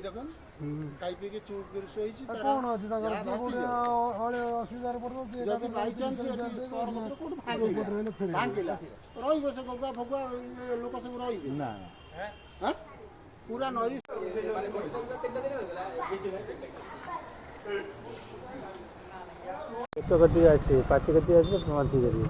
দেখুন টাইপে চুপ করে শোইছি তার কোন আছে তার হলে অসুবিধার পড়ছে যদি বাই চান্স ভাঙিলা রইব সে গগা ভগা লোক সব রইবে না হ্যাঁ পুরা নই একটা গতি আছে পাঁচটি গতি আছে 5টি গতি